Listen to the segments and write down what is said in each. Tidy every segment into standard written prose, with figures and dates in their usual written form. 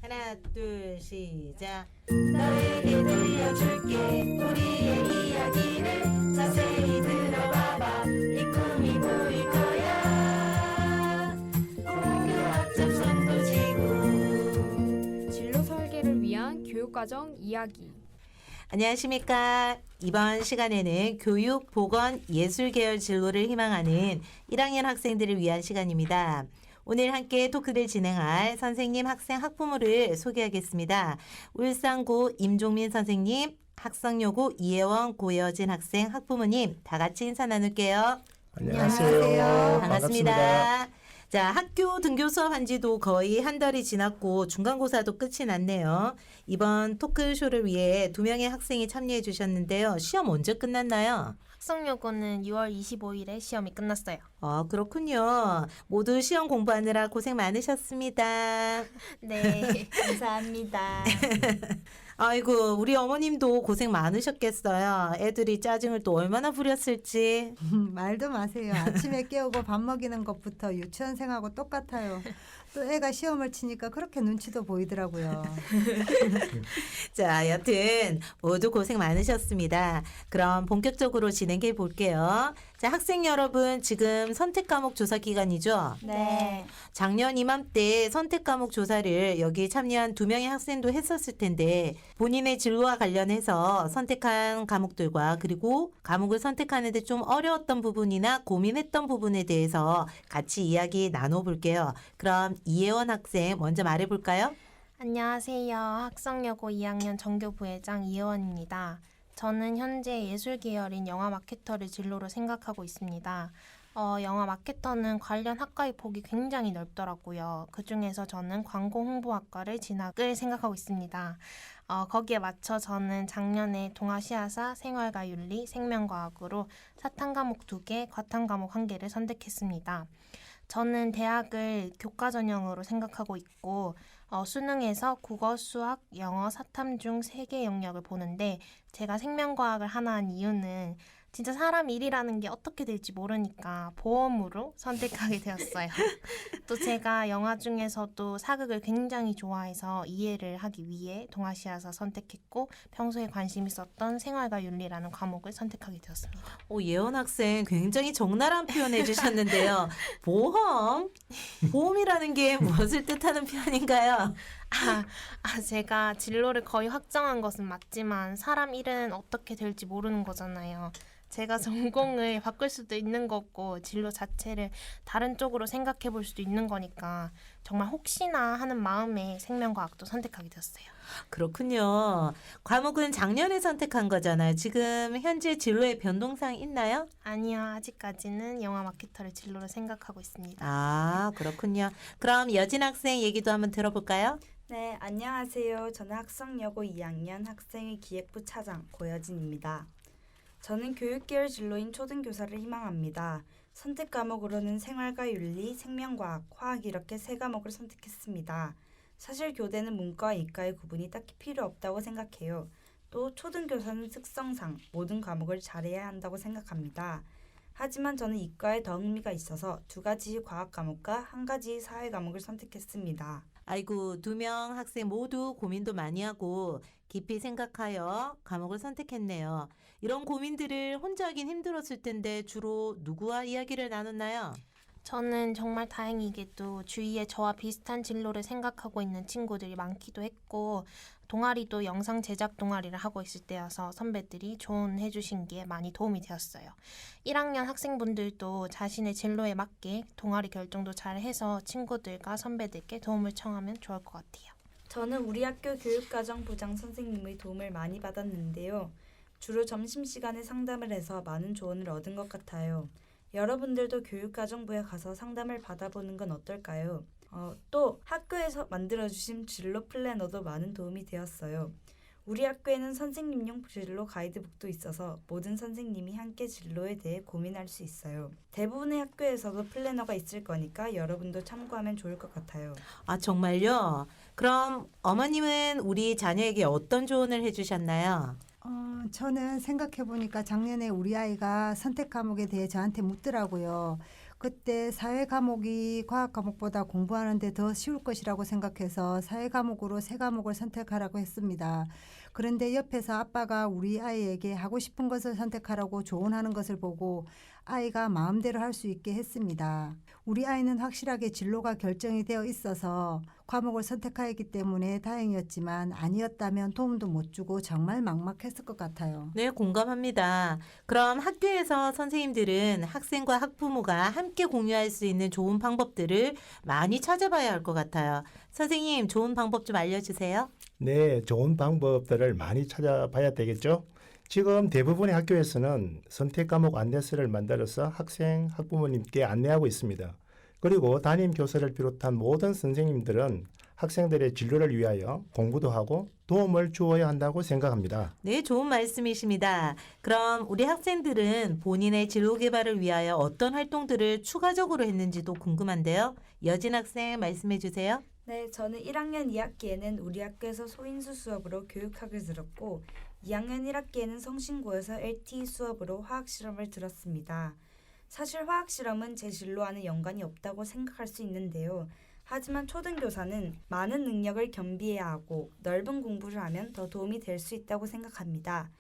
하나, 둘, 시작. 너에게 들려줄게 우리의 이야기를 자세히 들어봐봐 이 꿈이 보일 거야 고교 앞잡 선도지구 진로 설계를 위한 교육과정 이야기. 안녕하십니까. 이번 시간에는 교육, 보건, 예술 계열 진로를 희망하는 1학년 학생들을 위한 시간입니다. 오늘 함께 토크를 진행할 선생님, 학생, 학부모를 소개하겠습니다. 울산고 임종민 선생님, 학성여고 이혜원, 고여진 학생, 학부모님 다 같이 인사 나눌게요. 안녕하세요. 반갑습니다. 자, 학교 등교 수업한 지도 거의 한 달이 지났고 중간고사도 끝이 났네요. 이번 토크쇼를 위해 2명의 학생이 참여해 주셨는데요. 시험 언제 끝났나요? 학성여고는 6월 25일에 시험이 끝났어요. 그렇군요. 모두 시험 공부하느라 고생 많으셨습니다. 네, 감사합니다. 아이고, 우리 어머님도 고생 많으셨겠어요. 애들이 짜증을 또 얼마나 부렸을지. 말도 마세요. 아침에 깨우고 밥 먹이는 것부터 유치원생하고 똑같아요. 또 애가 시험을 치니까 그렇게 눈치도 보이더라고요. 자, 여튼 모두 고생 많으셨습니다. 그럼 본격적으로 진행해 볼게요. 자, 학생 여러분, 지금 선택 과목 조사 기간이죠? 네. 작년 이맘때 선택 과목 조사를 여기 참여한 2명의 학생도 했었을 텐데 본인의 진로와 관련해서 선택한 과목들과 그리고 과목을 선택하는데 좀 어려웠던 부분이나 고민했던 부분에 대해서 같이 이야기 나눠볼게요. 그럼 이혜원 학생 먼저 말해볼까요? 안녕하세요. 학성여고 2학년 정교부회장 이혜원입니다. 저는 현재 예술 계열인 영화 마케터를 진로로 생각하고 있습니다. 영화 마케터는 관련 학과의 폭이 굉장히 넓더라고요. 그중에서 저는 광고 홍보학과를 진학을 생각하고 있습니다. 거기에 맞춰 저는 작년에 동아시아사, 생활과 윤리, 생명과학으로 사탐 과목 2개, 과탐 과목 1개를 선택했습니다. 저는 대학을 교과 전형으로 생각하고 있고 수능에서 국어, 수학, 영어, 사탐 중 3개 영역을 보는데 제가 생명과학을 하나 한 이유는 진짜 사람 일이라는 게 어떻게 될지 모르니까 보험으로 선택하게 되었어요. 또 제가 영화 중에서도 사극을 굉장히 좋아해서 이해를 하기 위해 동아시아사 선택했고 평소에 관심 있었던 생활과 윤리라는 과목을 선택하게 되었습니다. 예원 학생 굉장히 적나라한 표현 해주셨는데요. 보험이라는 게 무엇을 뜻하는 표현인가요? 제가 진로를 거의 확정한 것은 맞지만 사람 일은 어떻게 될지 모르는 거잖아요. 제가 전공을 바꿀 수도 있는 거고 진로 자체를 다른 쪽으로 생각해 볼 수도 있는 거니까 정말 혹시나 하는 마음에 생명과학도 선택하게 되었어요. 그렇군요. 과목은 작년에 선택한 거잖아요. 지금 현재 진로에 변동사항 있나요? 아니요. 아직까지는 영화 마케터를 진로로 생각하고 있습니다. 그렇군요. 그럼 여진 학생 얘기도 한번 들어볼까요? 네, 안녕하세요. 저는 학성여고 2학년 학생회 기획부 차장 고여진입니다. 저는 교육계열 진로인 초등교사를 희망합니다. 선택 과목으로는 생활과 윤리, 생명과학, 화학 이렇게 3과목을 선택했습니다. 사실 교대는 문과와 이과의 구분이 딱히 필요 없다고 생각해요. 또 초등교사는 특성상 모든 과목을 잘해야 한다고 생각합니다. 하지만 저는 이과에 더 흥미가 있어서 2가지 과학 과목과 1가지 사회 과목을 선택했습니다. 아이고, 2명 학생 모두 고민도 많이 하고 깊이 생각하여 과목을 선택했네요. 이런 고민들을 혼자 하긴 힘들었을 텐데 주로 누구와 이야기를 나눴나요? 저는 정말 다행히게도 주위에 저와 비슷한 진로를 생각하고 있는 친구들이 많기도 했고 동아리도 영상 제작 동아리를 하고 있을 때여서 선배들이 조언해 주신 게 많이 도움이 되었어요. 1학년 학생분들도 자신의 진로에 맞게 동아리 결정도 잘 해서 친구들과 선배들께 도움을 청하면 좋을 것 같아요. 저는 우리 학교 교육과정부장 선생님의 도움을 많이 받았는데요. 주로 점심시간에 상담을 해서 많은 조언을 얻은 것 같아요. 여러분들도 교육과정부에 가서 상담을 받아보는 건 어떨까요? 또 학교에서 만들어주신 진로 플래너도 많은 도움이 되었어요. 우리 학교에는 선생님용 진로 가이드북도 있어서 모든 선생님이 함께 진로에 대해 고민할 수 있어요. 대부분의 학교에서도 플래너가 있을 거니까 여러분도 참고하면 좋을 것 같아요. 정말요? 그럼 어머님은 우리 자녀에게 어떤 조언을 해주셨나요? 저는 생각해보니까 작년에 우리 아이가 선택 과목에 대해 저한테 묻더라고요. 그때 사회 과목이 과학 과목보다 공부하는데 더 쉬울 것이라고 생각해서 사회 과목으로 3과목을 선택하라고 했습니다. 그런데 옆에서 아빠가 우리 아이에게 하고 싶은 것을 선택하라고 조언하는 것을 보고 아이가 마음대로 할 수 있게 했습니다. 우리 아이는 확실하게 진로가 결정이 되어 있어서 과목을 선택하였기 때문에 다행이었지만 아니었다면 도움도 못 주고 정말 막막했을 것 같아요. 네, 공감합니다. 그럼 학교에서 선생님들은 학생과 학부모가 함께 공유할 수 있는 좋은 방법들을 많이 찾아봐야 할 것 같아요. 선생님, 좋은 방법 좀 알려주세요. 네, 좋은 방법들을 많이 찾아봐야 되겠죠. 지금 대부분의 학교에서는 선택 과목 안내서를 만들어서 학생, 학부모님께 안내하고 있습니다. 그리고 담임 교사를 비롯한 모든 선생님들은 학생들의 진로를 위하여 공부도 하고 도움을 주어야 한다고 생각합니다. 네, 좋은 말씀이십니다. 그럼 우리 학생들은 본인의 진로 개발을 위하여 어떤 활동들을 추가적으로 했는지도 궁금한데요. 여진 학생 말씀해 주세요. 네, 저는 1학년 2학기에는 우리 학교에서 소인수 수업으로 교육학을 들었고 2학년 1학기에는 성신고에서 LTE 수업으로 화학실험을 들었습니다. 사실 화학실험은 제 진로와는 연관이 없다고 생각할 수 있는데요. 하지만 초등교사는 많은 능력을 겸비해야 하고 넓은 공부를 하면 더 도움이 될 수 있다고 생각합니다.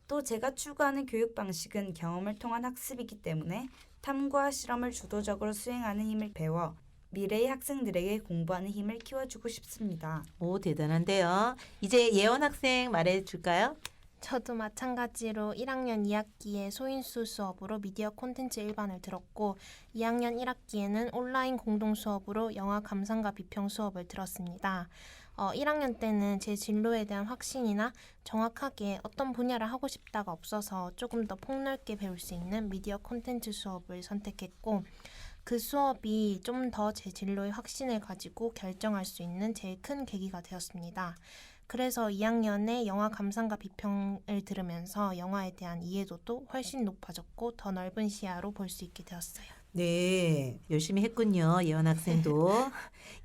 또 제가 추구하는 교육 방식은 경험을 통한 학습이기 때문에 탐구와 실험을 주도적으로 수행하는 힘을 배워 미래의 학생들에게 공부하는 힘을 키워주고 싶습니다. 오, 대단한데요. 이제 예원 학생 말해 줄까요? 저도 마찬가지로 1학년 2학기에 소인수 수업으로 미디어 콘텐츠 일반을 들었고 2학년 1학기에는 온라인 공동 수업으로 영화 감상과 비평 수업을 들었습니다. 1학년 때는 제 진로에 대한 확신이나 정확하게 어떤 분야를 하고 싶다가 없어서 조금 더 폭넓게 배울 수 있는 미디어 콘텐츠 수업을 선택했고 그 수업이 좀 더 제 진로의 확신을 가지고 결정할 수 있는 제일 큰 계기가 되었습니다. 그래서 2학년에 영화 감상과 비평을 들으면서 영화에 대한 이해도도 훨씬 높아졌고 더 넓은 시야로 볼 수 있게 되었어요. 네, 열심히 했군요. 예원 학생도.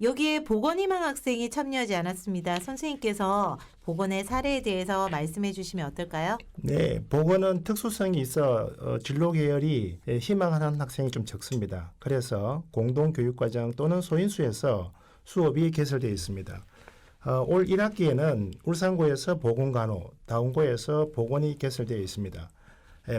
여기에 보건희망 학생이 참여하지 않았습니다. 선생님께서 보건의 사례에 대해서 말씀해 주시면 어떨까요? 네, 보건은 특수성이 있어 진로 계열이 희망하는 학생이 좀 적습니다. 그래서 공동교육과정 또는 소인수에서 수업이 개설되어 있습니다. 올 1학기에는 울산고에서 보건간호, 다운고에서 보건이 개설되어 있습니다.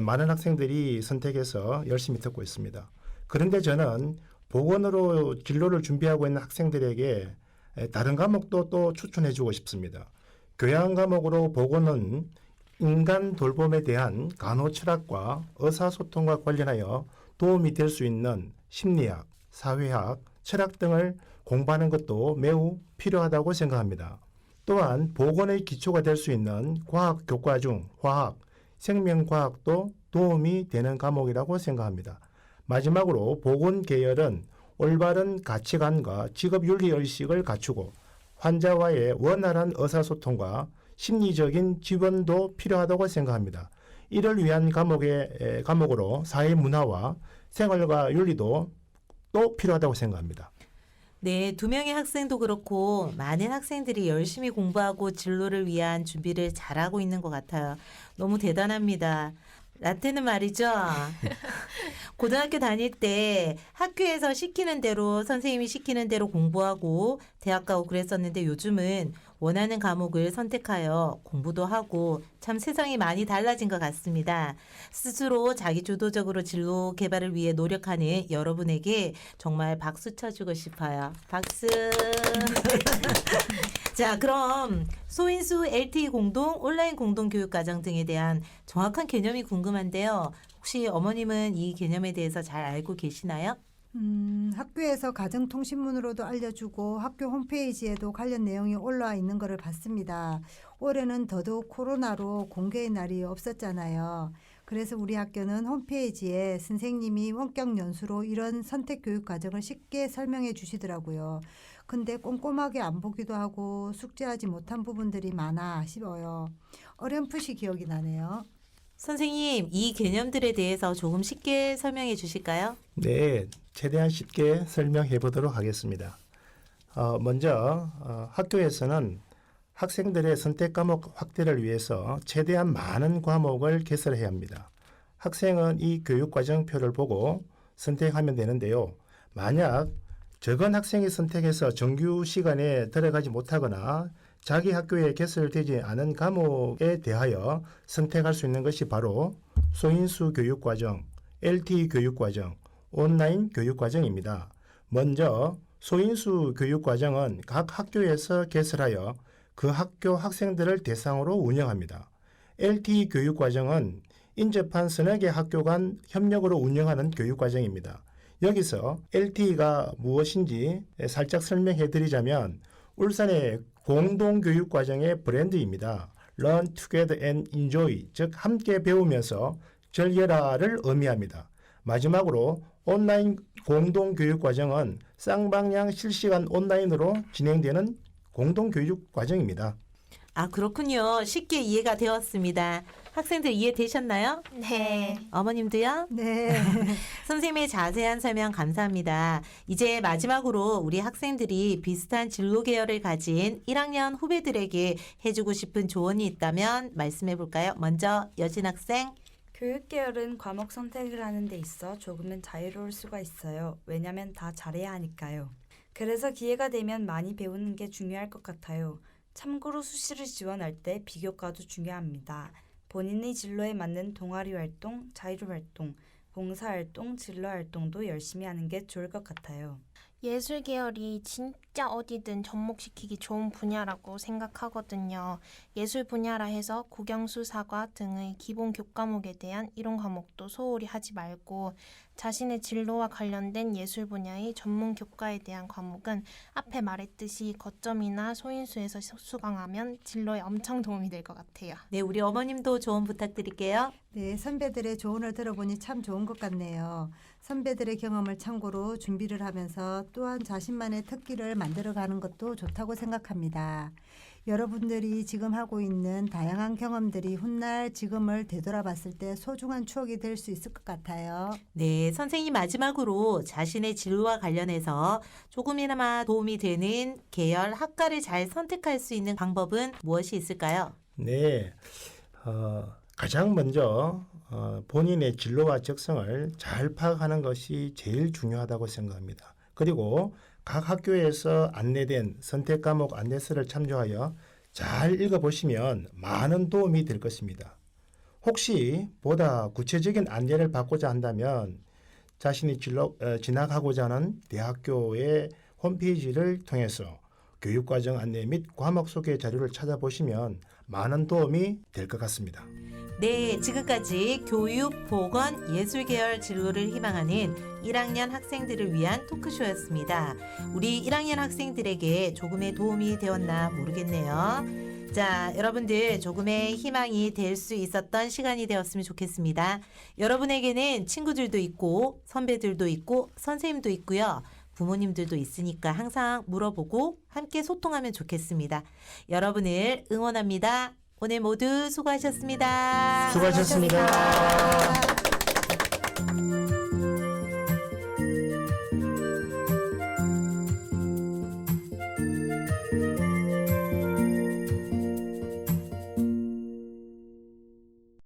많은 학생들이 선택해서 열심히 듣고 있습니다. 그런데 저는 보건으로 진로를 준비하고 있는 학생들에게 다른 과목도 또 추천해주고 싶습니다. 교양 과목으로 보건은 인간 돌봄에 대한 간호 철학과 의사소통과 관련하여 도움이 될 수 있는 심리학, 사회학, 철학 등을 공부하는 것도 매우 필요하다고 생각합니다. 또한 보건의 기초가 될 수 있는 과학 교과 중 화학, 생명과학도 도움이 되는 과목이라고 생각합니다. 마지막으로 보건 계열은 올바른 가치관과 직업윤리의식을 갖추고 환자와의 원활한 의사소통과 심리적인 지원도 필요하다고 생각합니다. 이를 위한 과목으로 사회문화와 생활과 윤리도 또 필요하다고 생각합니다. 네, 2명의 학생도 그렇고 많은 학생들이 열심히 공부하고 진로를 위한 준비를 잘하고 있는 것 같아요. 너무 대단합니다. 라떼는 말이죠. 고등학교 다닐 때 학교에서 시키는 대로 선생님이 시키는 대로 공부하고 대학 가고 그랬었는데 요즘은 원하는 과목을 선택하여 공부도 하고 참 세상이 많이 달라진 것 같습니다. 스스로 자기 주도적으로 진로 개발을 위해 노력하는 여러분에게 정말 박수 쳐주고 싶어요. 박수. 자, 그럼 소인수 LTE 공동, 온라인 공동 교육 과정 등에 대한 정확한 개념이 궁금한데요. 혹시 어머님은 이 개념에 대해서 잘 알고 계시나요? 학교에서 가정통신문으로도 알려주고 학교 홈페이지에도 관련 내용이 올라와 있는 것을 봤습니다. 올해는 더더욱 코로나로 공개의 날이 없었잖아요. 그래서 우리 학교는 홈페이지에 선생님이 원격 연수로 이런 선택 교육 과정을 쉽게 설명해 주시더라고요. 근데 꼼꼼하게 안 보기도 하고 숙지하지 못한 부분들이 많아 아쉬워요. 어렴풋이 기억이 나네요. 선생님, 이 개념들에 대해서 조금 쉽게 설명해 주실까요? 네, 최대한 쉽게 설명해 보도록 하겠습니다. 먼저 학교에서는 학생들의 선택 과목 확대를 위해서 최대한 많은 과목을 개설해야 합니다. 학생은 이 교육과정표를 보고 선택하면 되는데요. 만약 적은 학생이 선택해서 정규 시간에 들어가지 못하거나 자기 학교에 개설되지 않은 과목에 대하여 선택할 수 있는 것이 바로 소인수 교육과정, LT 교육과정, 온라인 교육과정입니다. 먼저 소인수 교육과정은 각 학교에서 개설하여 그 학교 학생들을 대상으로 운영합니다. LT 교육과정은 인접한 서너 개 학교 간 협력으로 운영하는 교육과정입니다. 여기서 LT가 무엇인지 살짝 설명해 드리자면 울산의 공동교육과정의 브랜드입니다. Learn Together and Enjoy, 즉 함께 배우면서 즐겨라를 의미합니다. 마지막으로 온라인 공동교육과정은 쌍방향 실시간 온라인으로 진행되는 공동교육과정입니다. 아, 그렇군요. 쉽게 이해가 되었습니다. 학생들 이해되셨나요? 네. 어머님도요? 네. 선생님의 자세한 설명 감사합니다. 이제 마지막으로 우리 학생들이 비슷한 진로 계열을 가진 1학년 후배들에게 해주고 싶은 조언이 있다면 말씀해 볼까요? 먼저 여진 학생. 교육계열은 과목 선택을 하는 데 있어 조금은 자유로울 수가 있어요. 왜냐면 다 잘해야 하니까요. 그래서 기회가 되면 많이 배우는 게 중요할 것 같아요. 참고로 수시를 지원할 때 비교과도 중요합니다. 본인의 진로에 맞는 동아리 활동, 자유로 활동, 봉사 활동, 진로 활동도 열심히 하는 게 좋을 것 같아요. 예술 계열이 진짜 어디든 접목시키기 좋은 분야라고 생각하거든요. 예술 분야라 해서 국영수, 사과 등의 기본 교과목에 대한 이론 과목도 소홀히 하지 말고 자신의 진로와 관련된 예술 분야의 전문 교과에 대한 과목은 앞에 말했듯이 거점이나 소인수에서 수강하면 진로에 엄청 도움이 될 것 같아요. 네, 우리 어머님도 조언 부탁드릴게요. 네, 선배들의 조언을 들어보니 참 좋은 것 같네요. 선배들의 경험을 참고로 준비를 하면서 또한 자신만의 특기를 만들어가는 것도 좋다고 생각합니다. 여러분들이 지금 하고 있는 다양한 경험들이 훗날 지금을 되돌아봤을 때 소중한 추억이 될 수 있을 것 같아요. 네, 선생님 마지막으로 자신의 진로와 관련해서 조금이나마 도움이 되는 계열 학과를 잘 선택할 수 있는 방법은 무엇이 있을까요? 네, 가장 먼저 본인의 진로와 적성을 잘 파악하는 것이 제일 중요하다고 생각합니다. 그리고 각 학교에서 안내된 선택 과목 안내서를 참조하여 잘 읽어보시면 많은 도움이 될 것입니다. 혹시 보다 구체적인 안내를 받고자 한다면 자신이 진학하고자 하는 대학교의 홈페이지를 통해서 교육과정 안내 및 과목 소개 자료를 찾아보시면 많은 도움이 될 것 같습니다. 네, 지금까지 교육, 보건, 예술 계열 진로를 희망하는 1학년 학생들을 위한 토크쇼였습니다. 우리 1학년 학생들에게 조금의 도움이 되었나 모르겠네요. 자, 여러분들 조금의 희망이 될 수 있었던 시간이 되었으면 좋겠습니다. 여러분에게는 친구들도 있고 선배들도 있고 선생님도 있고요. 부모님들도 있으니까 항상 물어보고 함께 소통하면 좋겠습니다. 여러분을 응원합니다. 오늘 모두 수고하셨습니다. 수고하셨습니다.